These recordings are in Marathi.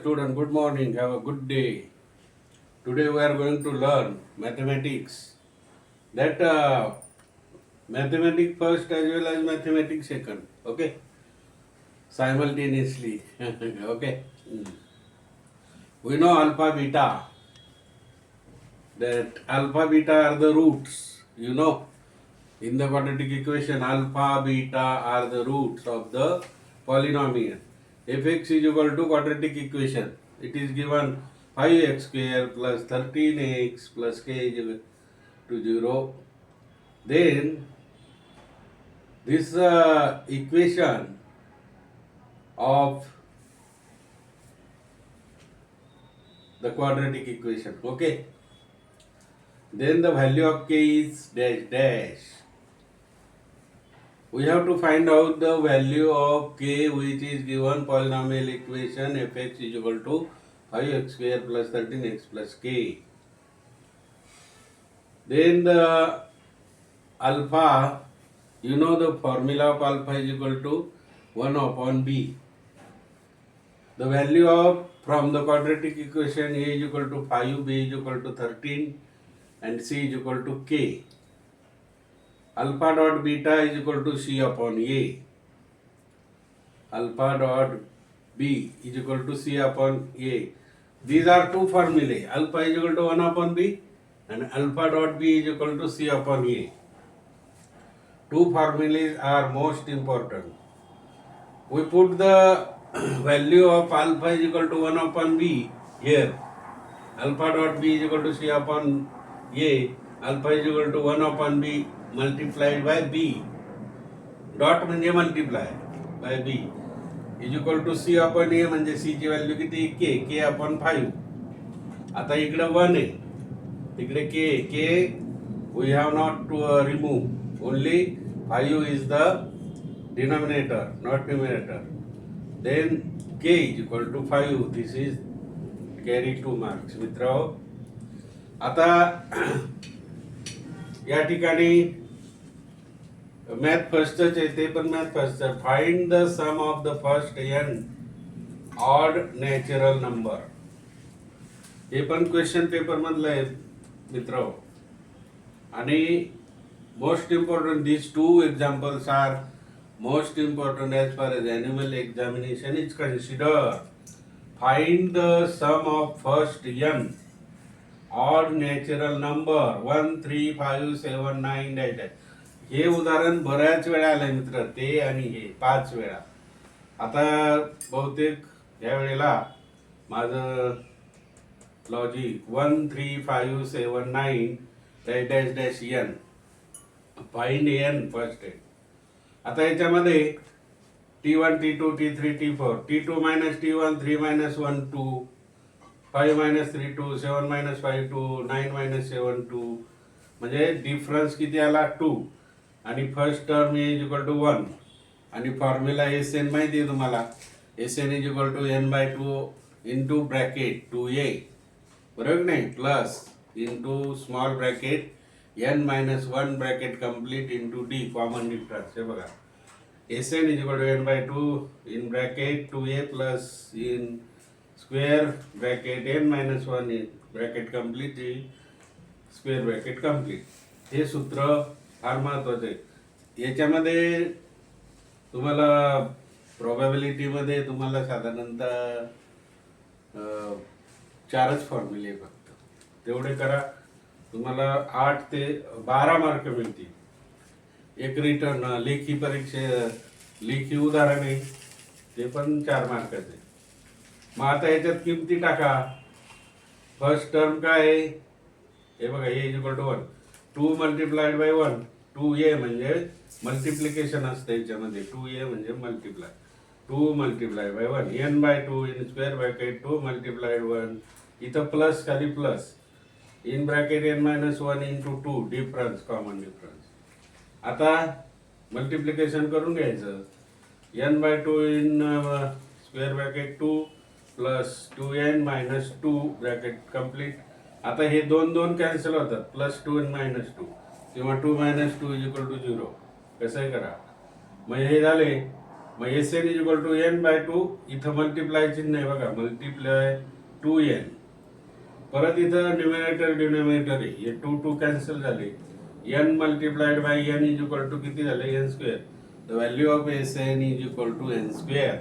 student, good morning. Have a good day. Today we are going to learn mathematics. That mathematics first as well as mathematics second. Okay, simultaneously. Okay. We know alpha beta. That alpha beta are the roots. In the quadratic equation, alpha beta are the roots of the polynomial. Fx is equal to quadratic equation. It is given 5x square plus 13x plus k is equal to 0. Then this equation of the quadratic equation. Okay. Then the value of k is dash dash. We have to find out the value of k, which is given polynomial equation fx is equal to 5x square plus 13x plus k. Then the alpha, the formula of alpha is equal to 1 upon b. The value of from the quadratic equation a is equal to 5, b is equal to 13 and c is equal to k. Alpha dot beta is equal to c upon a. Alpha dot b is equal to c upon a. These are two formulae. Alpha is equal to 1 upon b and alpha dot b is equal to c upon a. Two formulas are most important. We put the value of alpha is equal to 1 upon b here. Alpha dot b is equal to c upon a. Alpha is equal to 1 upon b multiplied by b. Dot म्हणजे multiply by b is equal to c upon a म्हणजे c ची व्हॅल्यू किती k upon 5. आता इकडे 1 आहे, तिकडे k we have not to remove. Only 5 is the denominator, not numerator. Then k is equal to 5. This is carry 2 marks. मित्र आता या ठिकाणी मॅथ फर्स्टच येते, पण math first find the sum of the first n odd natural number. हे पण क्वेश्चन पेपर मधलं आहे मित्र. आणि most important this two examples are most important as far as annual examination is considered. Find the sum of first n odd natural number 1, 3, 5, 7, 9 dash dash. हे उदाहरण बऱ्याच वेळा आलंय मित्र, ते आणि हे 5 वेळा. आता बहुतेक या वेळेला माझं logic 1, 3, 5, 7, 9 dash dash dash n. Find n first आहे. आता याच्यामध्ये T1, T2, T3, T4, T2 minus T1, 3 minus 1, 2, 5 minus 3, 2, 7 minus 5, 2, 9 minus 7, 2. म्हणजे डिफरन्स किती आला 2. आणि first term is equal to 1. आणि फॉर्म्युला Sn माहिती आहे तुम्हाला. Sn is equal to n/2 into bracket 2a, बरोबर नाही, plus into small bracket n-1 bracket complete into d common difference. हे बघा Sn is equal to n/2 in bracket 2a plus in square bracket n-1 in bracket complete d square bracket complete. हे सूत्र फार महत्वाचं आहे. याच्यामध्ये तुम्हाला प्रोबॅबिलिटी मध्ये तुम्हाला साधारणतः 4च फॉर्म्युले फक्त तेवढे करा, तुम्हाला 8 ते 12 मार्क मिळतील. एक रिटर्न लेखी लेखी उदाहरण आहे, ते पण 4 मार्काचे. मग आता याच्यात किमती टाका. फर्स्ट टर्म काय आहे हे बघा, a is equal to 1. 2 multiplied by 1. 2a म्हणजे मल्टिप्लिकेशन असतं याच्यामध्ये. 2a म्हणजे multiply. 2 multiplied by 1 n/2 in square bracket 2 multiplied 1. इथं प्लस खाली plus in bracket n-1 into 2 difference common difference. आता मल्टिप्लिकेशन करून घ्यायचं. n/2 in square bracket 2 plus 2n-2 bracket complete. आता हे 2 कॅन्सल होतात, प्लस 2 आणि -2 किंवा 2 - 2 इज इक्वल टू 0. कसंही करा. मग हे झाले मग S N is equal to N by 2. इथं मल्टिप्लाय चिन्ह आहे बघा, मल्टिप्लाय 2n. परत इथं न्यूमरेटर डिनोमिनेटर आहे, हे 2 कॅन्सल झाले. n multiplied by n is equal to किती झाले, n square. The value of S N is equal to n square.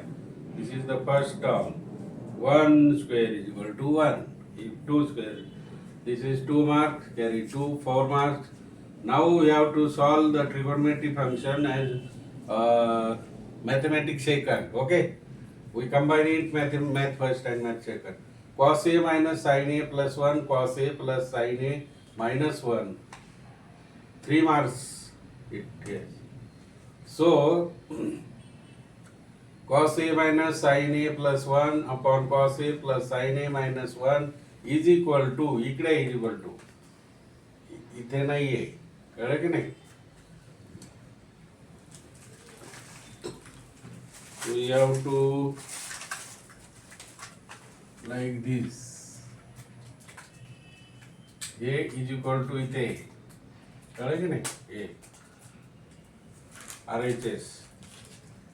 This is the first term. 1 square is equal to 1. If 2 square, this is 2 marks, carry 2, 4 marks. Now we have to solve the trigonometry function as mathematics second. Okay, we combine it, math first and math second. Cos A minus sin A plus 1, cos A plus sin A minus 1. 3 marks it, yes. So cos A minus sin A plus 1 upon cos A plus sin A minus 1 is equal to, इकडे is equal to, इथे नाही आहे, कळलं की नाही. We have to like this. A is equal to इथे, कळलं की नाही, A RHS,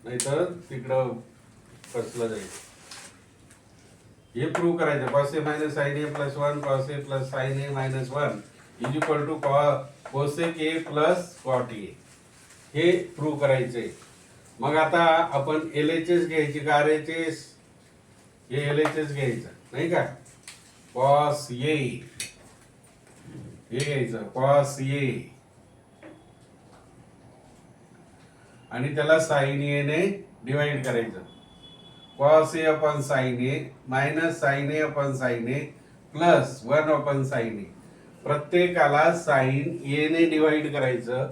नाहीतर तिकडं फसलं जाईल. हे प्रूव्ह करायचं. cos A minus sin A plus 1 cos A plus sin A minus 1 is equal to cosec A plus cot A. हे प्रूव्ह करायचंय. मग आता आपण LHS घ्यायची का RHS? हे LHS घ्यायचं नाही का, cos A हे घ्यायचं, cos A, आणि त्याला sin A ने डिवाइड करायचं. cos A upon sin A minus sin A upon sin A plus 1 upon sin A. प्रत्येकाला sin A ने डिवाइड करायचं.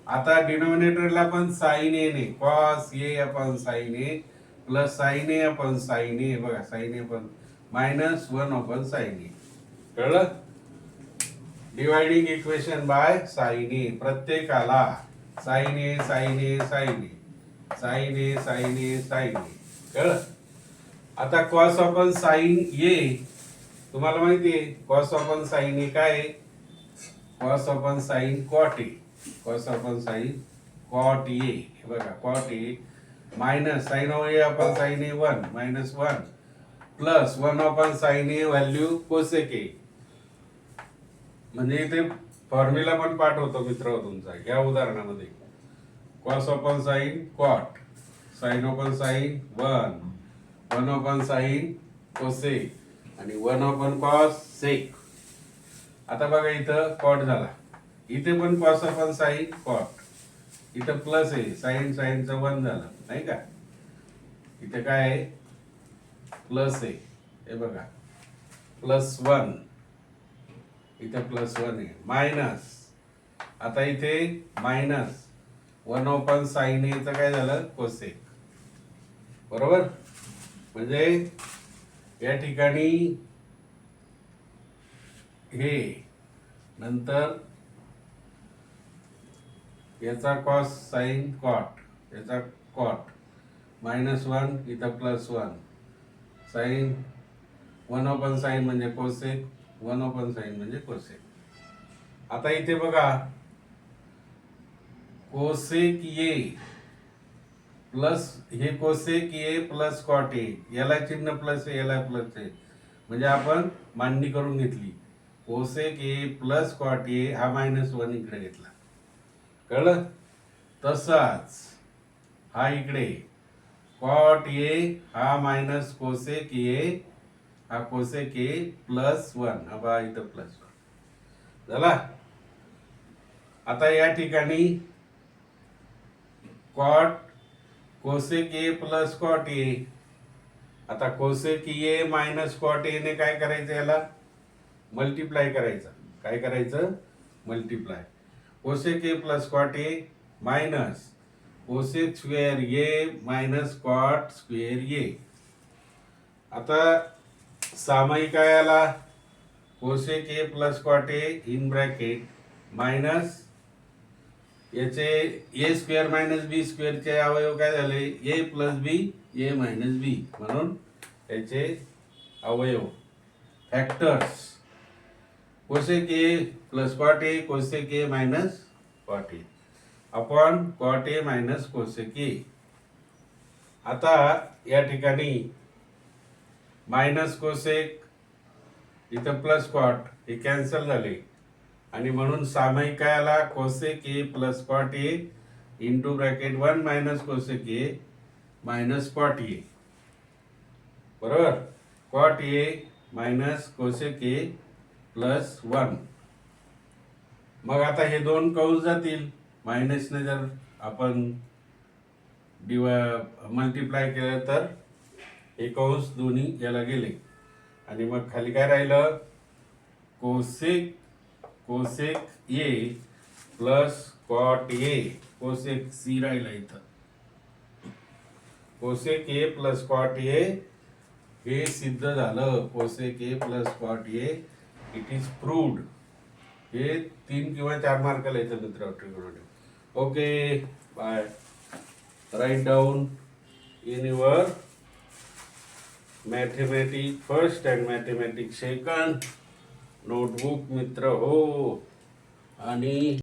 आता डिनोमिनेटरला पण sin A ने, cos A upon sin A plus sin A upon sin A, बघा sin A पण मायनस 1 अपॉन sin A. कळलं? Dividing equation by sin A. प्रत्येकाला sin A sin A sin A sin A sin A sin A. कळलं? आता cos अपॉन sin A तुम्हाला माहिती आहे, cos अपॉन sin A काय आहे, cos upon sin cot A, cos upon sin cot A, हे बघा cot A minus sin A upon sin A 1 minus 1 plus 1 upon sin A value cosec A. म्हणजे इथे फॉर्म्युला पण पाठवतो मित्र तुमचा या उदाहरणामध्ये. cos upon sin cot, sin upon sin 1 upon sin cosec आणि 1 अपॉन cos sec. आता बघा इथं cot झाला, इथे पण cos अपॉन sin cot, इथं प्लस आहे, sin sin चं 1 झालं नाही का, इथे काय आहे प्लस आहे, हे बघा प्लस 1, इथे प्लस 1 आहे, मायनस, आता इथे मायनस 1 अपॉन sin A चं काय झालं cosec. बरोबर, म्हणजे या ठिकाणी हे नंतर याचा cos sin cot, याचा cot मायनस 1, इथं प्लस 1, sin 1 अपॉन sin म्हणजे cosec, 1 अपॉन sin म्हणजे cosec. आता इथे बघा cosec A प्लस हे cosec A plus cot A, याला चिन्ह प्लस आहे, याला प्लस आहे, म्हणजे आपण मांडणी करून घेतली. cosec A plus cot A हा मायनस 1 इकडे घेतला. कळलं? तसाच हा इकडे cot A हा मायनस cosec A, हा cosec A प्लस 1, हा बा इथं प्लस 1 झाला. आता या ठिकाणी cot cosec A plus cot A, आता cosec A minus cot A ने काय करायचं, याला मल्टिप्लाय करायचं. काय करायचं, multiply. cosec A plus cot A minus cosec square A minus cot square A. आता सामायिक काय आला, cosec A plus cot A in bracket minus याचे A square minus B square चे अवयव काय झाले, A plus B A minus B, म्हणून याचे अवयव factors cosec A plus cot A cosec A minus cot A upon cot A minus cosec A. आता या ठिकाणी मायनस कोसेक इथं प्लस कॉट हे कॅन्सल झाले आणि म्हणून सामायिक काय आला cosec A plus cot A into bracket 1 minus cosec A minus cot A, बरोबर. Cot A minus cosec A plus 1. मग आता हे दोन कंस जातील, मायनसने जर आपण मल्टिप्लाय केलं तर हे कंस दोन्ही याला गेले आणि मग खाली काय राहिलं cosec A plus cot A, cosec C राहिला इथं. Cosec A plus cot A हे सिद्ध झालं. Cosec A plus cot A it is proved. हे 3 किंवा 4 मार्काला येतं मित्र trigonometry. Okay bye. Write down in your mathematic first and mathematic second notebook मित्र हो. आणि